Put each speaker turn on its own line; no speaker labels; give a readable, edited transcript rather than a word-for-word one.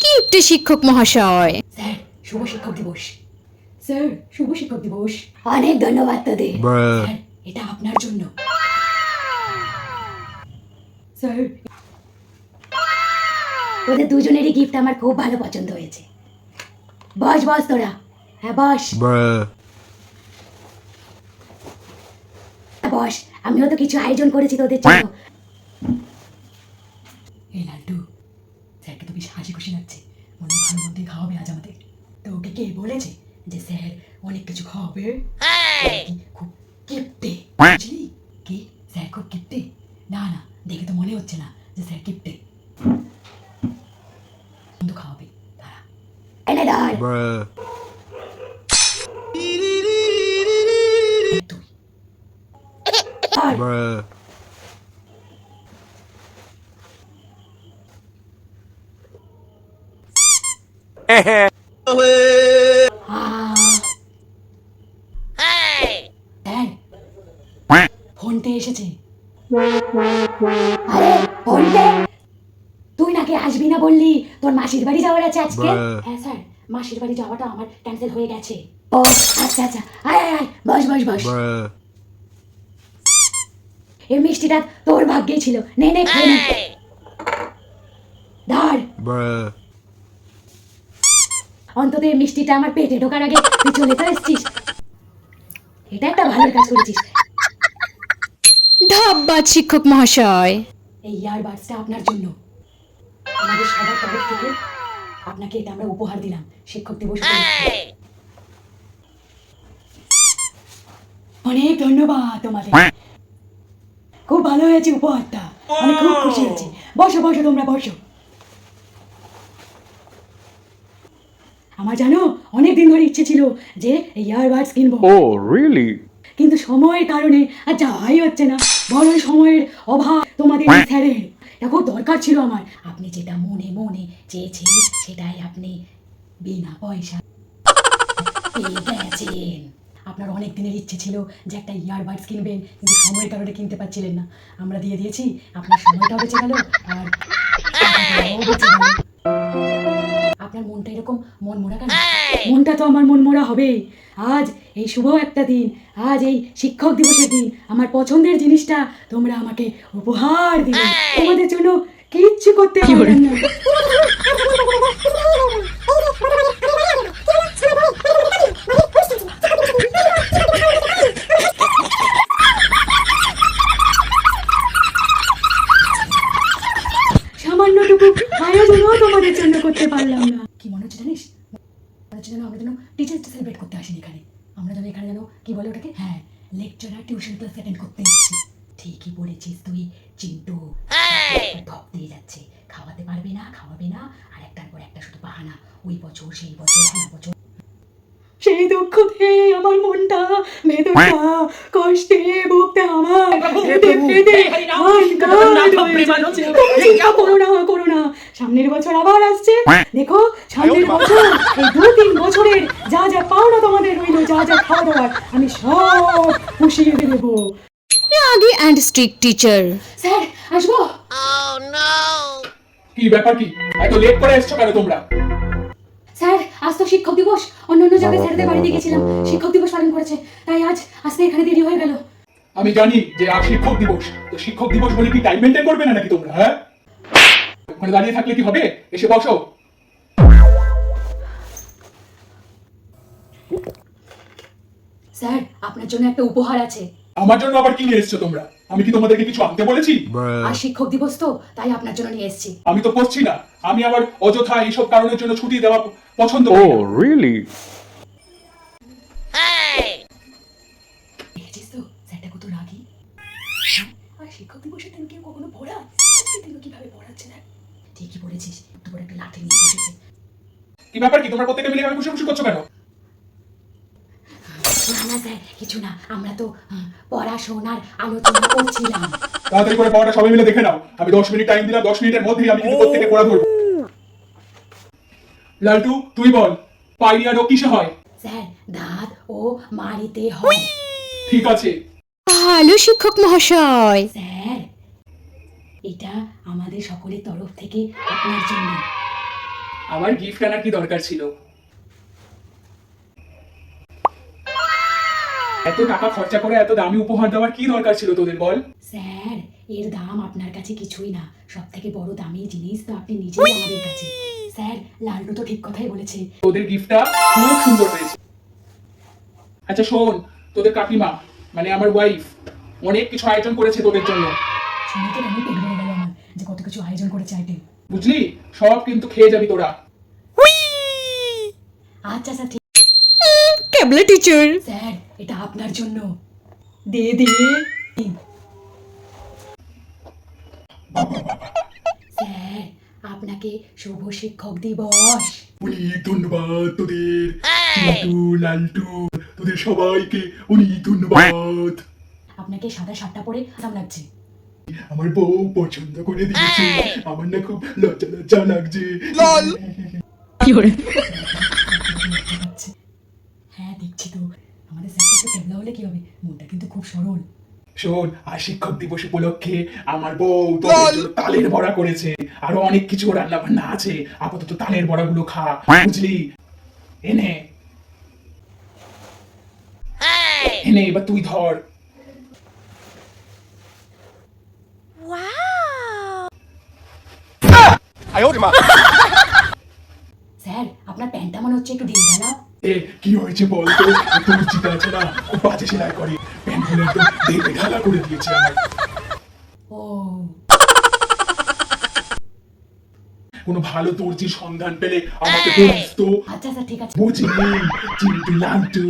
কিপ্টে শিক্ষক মহাশয়।
স্যার, শুভ শিক্ষক দিবস। স্যার, শুভ শিক্ষক দিবস। অনেক ধন্যবাদ তোদের। স্যার, এটা আপনার জন্য। স্যার, তোদের দুজনেরই গিফট আমার খুব ভালো পছন্দ হয়েছে। বস বস তোরা। হ্যাঁ বস বস, আমিও তো কিছু আয়োজন করেছি তোদের জন্য। এই লাড্ডু, স্যারকে তো বেশ হাসি খুশি লাগছে। মনে হয় ভালো মন্দই খাওয়াবে আজ আমাদের। তো ওকে কে বলেছে যে স্যার অনেক কিছু খাওয়াবে? খুব কিপ্টে, বুঝলি? কি স্যার খুব কিপ্টে? না না, দেখে তো মনে হচ্ছে না যে স্যার কিপ্টে। বন্ধু খাওয়াবে তারা। এনে ধর তুই। ফোনতে এসেছে। আরে ফোনতে, তুই নাকি আসবি না বললি? তোর মাসির বাড়ি যাওয়ার আছে আজকে। হ্যাঁ স্যার, মাসির বাড়ি যাওয়াটা আমার ক্যান্সেল হয়ে গেছে। ও আচ্ছা আচ্ছা, আয় আয় আয়, বস বস বস। এই মিষ্টিটা তোর ভাগ্যেই ছিল। নে নে খেয়ে নে। ধর। অন্তত এই মিষ্টিটা আমার পেটে ঢোকার আগে তুই চলে তো এসছিস। এটা একটা ভালো কাজ করেছিস।
ধন্যবাদ শিক্ষক মহাশয়।
এই ইয়ারবাডসটা আপনার জন্য। আমাদের সবার তরফ থেকে আপনাকে এটা আমরা উপহার দিলাম শিক্ষক দিবস উপলক্ষে। অনেক ধন্যবাদ তোমাদের। খুব ভালো হয়েছে উপহারটা, আমি খুব খুশি হয়েছি। বসো বসো, তোমরা বসো। আমার জানো অনেক দিন ধরে ইচ্ছে ছিল যে ইয়ারবাডস কিনবো।
Oh, really?
কিন্তু সময়ের কারণে আর যাই হচ্ছে না। বড় সময়ের অভাব তোমাদের এই স্যারের। দেখো দরকার ছিল আমার। আপনি যেটা মনে মনে চেয়েছেন সেটাই আপনি বিনা পয়সা পেয়ে গেছেন। আপনার অনেক দিনের ইচ্ছে ছিল যে একটা ইয়ারবাডস কিনবেন, কিন্তু সময়ের কারণে কিনতে পারছিলেন না। আমরা দিয়ে দিয়েছি, আপনার সময়টাও বেঁচে গেল আর টাকাটাও বেঁচে গেল। আপনার মনটা এরকম মনমরা কেন? মনটা তো আমার মনমরা হবেই। আজ এই শুভ একটা দিন, আজ এই শিক্ষক দিবসের দিন, আমার পছন্দের জিনিসটা তোমরা আমাকে উপহার দিলে। তোমাদের জন্য কিচ্ছু করতে পারলাম না। সামান্যটুকু আয়োজনও তোমাদের জন্য করতে পারলাম না। কি মনে হচ্ছে জানিস? মনে হচ্ছে যেন আমরা যেন টিচার্স ডে সেলিব্রেট করতে আসিনি এখানে। আমরা যেন এখানে যেন কি বলে ওটাকে, হ্যাঁ, লেকচারার টিউশন ক্লাস অ্যাটেন্ড করতে এসেছি। ঠিকই বলেছিস তুই চিন্টু। ঢপ দিয়ে যাচ্ছে, খাওয়াতে পারবে না, খাওয়াবে না, আর একটার পর একটা শুধু বাহানা। ওই বছর সেই বছর হ্যাঁ বছর। সেই দুঃখ দিয়ে আমার মনটা ভেতরটা কষ্টে ভুগতে আমার করো না। সামনের বছর আবার আসছে, দেখো সামনের বছর এই 2-3 বছরের যা যা পাওনা তোমাদের রইল, যা যা খাওয়া দাওয়ার, আমি সব পুষিয়ে দেবো।
রাগী অ্যান্ড স্ট্রিক্ট টিচার।
স্যার আসবো?
কি ব্যাপার, কি এত লেট করে এসছো কেন তোমরা?
স্যার আজ তো শিক্ষক দিবস। অন্য অন্য জায়গায় স্যারদের বাড়িতে গেছিলাম, শিক্ষক দিবস পালন করেছে, তাই আজ আসতে এখানে দেরি হয়ে গেল।
আমি জানি যে আজ শিক্ষক দিবস, তো শিক্ষক দিবস বলে কি টাইম মেনটেন করবে না নাকি তোমরা? হ্যাঁ, ওখানে দাঁড়িয়ে থাকলে কি হবে? এসে বসো।
স্যার আপনার জন্য একটা উপহার আছে।
আমার জন্য আবার কি নিয়ে এসছো তোমরা? আমি কি তোমাদেরকে কিছু আনতে বলেছি?
আর শিক্ষক দিবস তো, তাই আপনার জন্য নিয়ে এসেছি।
আমি তো করছি না। আমি আবার অযথা এইসব কারণের জন্য ছুটি দেওয়া পছন্দ করি না।
Oh, really?
দেখেছিস তো স্যারটা কত রাগী। আর শিক্ষক দিবসের দিন কেউ কখনো পড়ায়? আজকে দিনও কিভাবে পড়াচ্ছে না? ঠিকই বলেছিস, তোর একটা লাঠি নিয়ে বসেছে।
কি ব্যাপার, কি তোমরা প্রত্যেকে মিলে আমি খুশি খুশি করছো কেন?
না না স্যার, কিছু না, আমরা তো পড়াশোনার আলোচনা করছিলাম।
তাড়াতাড়ি করে পড়াটা সবাই মিলে দেখে নাও। আমি 10 মিনিট টাইম দিলাম, 10 মিনিটের মধ্যেই আমি কিন্তু প্রত্যেকে পড়া ধরবো। লালটু তুই বল, পাইরিয়া রোগ কিসে হয়?
স্যার দাঁত ও মাড়িতে হয়।
ঠিক আছে।
ভালো শিক্ষক মহাশয়।
স্যার এটা আমাদের সকলের তরফ থেকে আপনার জন্য।
আমার গিফট আনার কি দরকার ছিল? এত টাকা খরচা করে এত দামি উপহার দেওয়ার কি দরকার ছিল তোদের বল?
স্যার, এর দাম আপনার কাছে কিছুই না। সব থেকে বড় দামি জিনিস তো আপনি নিজেই আমাদের কাছে। স্যার, লাল্টু তো ঠিক কথাই বলেছে।
তোদের গিফটটা খুব সুন্দর হয়েছে। আচ্ছা শোন, তোদের কাকিমা মানে আমার ওয়াইফ অনেক কিছু আয়োজন করেছে তোদের জন্য,
শুনে তো আমি পেট ভরে গেল আমার, যে কত কিছু আয়োজন করেছে আইটেম।
বুঝলি? সব কিন্তু খেয়ে যাবি তোরা।
আচ্ছা স্যার, ঠিক।
ক্যাবলা টিচার।
স্যার, এটা আপনার জন্য। দে দে। স্যার, আপনাকে শুভ শিক্ষক দিবস।
অনেক ধন্যবাদ তোদের চিন্টু, লালটু, তোদের সবাইকে অনেক ধন্যবাদ।
আপনাকে সাদা শার্টটা পরে আরাম লাগছে।
আমার বউ পছন্দ করে দিয়েছে, আমার না খুব লজ্জা লজ্জা লাগছে।
আচ্ছা, হ্যাঁ দেখছি তো। আমাদের স্যারটা একটু ক্যাবলা হলে কি হবে, মনটা কিন্তু খুব সরল।
শোন, আর শিক্ষক দিবস উপলক্ষে আমার বউ তোদের জন্য তালের বড়া করেছে, আরো অনেক কিছু রান্না বান্না আছে। আপাতত তালের বড়াগুলো খা, বুঝলি? এনে এনে এবার তুই ধর।
স্যার, আপনার প্যান্টটা মনে হচ্ছে একটু ঢিল ঢালা।
এ কি হয়েছে বলতো? তোর চিতা আছে না, খুব বাজে সেলাই করে, প্যান্ট গুলো একদম দেখে ঢালা করে দিয়েছে আমার।
ও,
কোনো ভালো দর্জির সন্ধান পেলে আমাকে বলিস তো,
আচ্ছা স্যার, ঠিক আছে।
বুঝলি? চিন্টু লালটু।